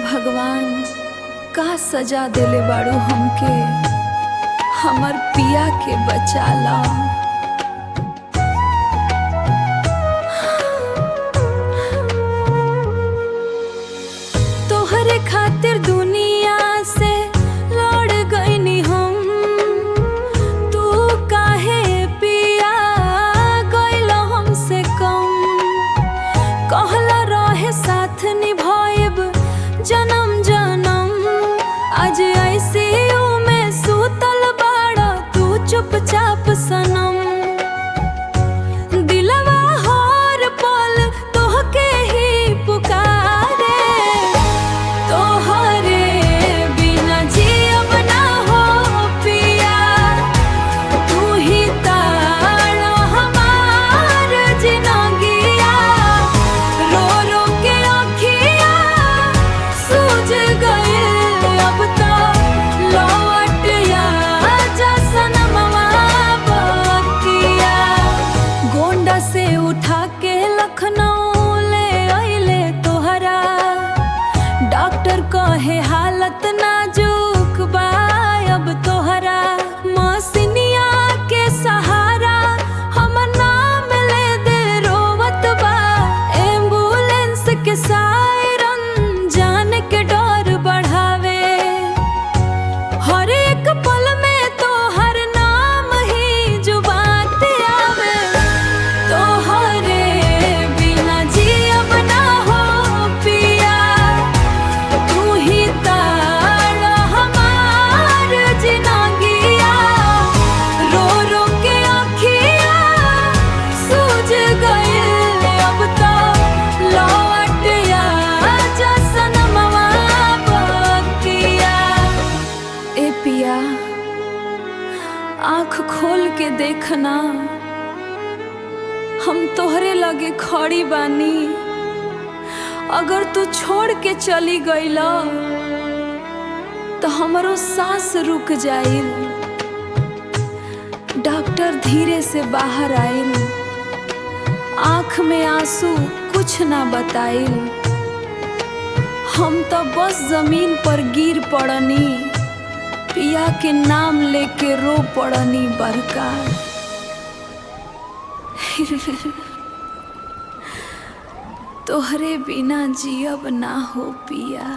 भगवान का सजा देले बाड़ू हमके, हमर पिया के बचा ला। तोहरे खातिर दुनिया से लड़ गईनी हम, तू काहे पिया गइल हमसे कम। कहला रहे साथ निभाएब जन्म जन्म, आज ऐसे में सूतल बाड़ा तू चुपचाप सनम। दिलवा हर पल तोहके ही पुकारे, तोहरे बिना जियब ना हो पिया। तू ही तारा हमार जिंदगिया, रो रो के आँखिया सूझ गए अब तो लौट आजा सनमवा बकिया। गोंडा से उठा के लखनऊ ले अइले तोहरा, डॉक्टर कहे हालत नाजुक बा अब तोहरा। मसीनिया के सहारा हमर नाम ले दे रोवत बा, एम्बुलेंस के सायरन जान के डर बढ़ावे। हर एक पल में तो हर नाम ही जुबान पे आवे, तोहरे बिना जियब ना हो पिया। तू ही तारा हमार जिंदगिया, रो रो के आँखिया सूझ गए अब तो लौट आजा सनमवा बकिया। ए पिया आँख खोल के देखना, हम तोहरे लगे खड़ी बानी। अगर तू छोड़ के चली गईला तो हमरो सांस रुक जाइल। डॉक्टर धीरे से बाहर आइल, आँख में आंसू कुछ ना बताइल। हम तो बस जमीन पर गिर पड़नी, पिया के नाम लेके रो पड़नी बरका। तोहरे बिना जियब ना हो पिया।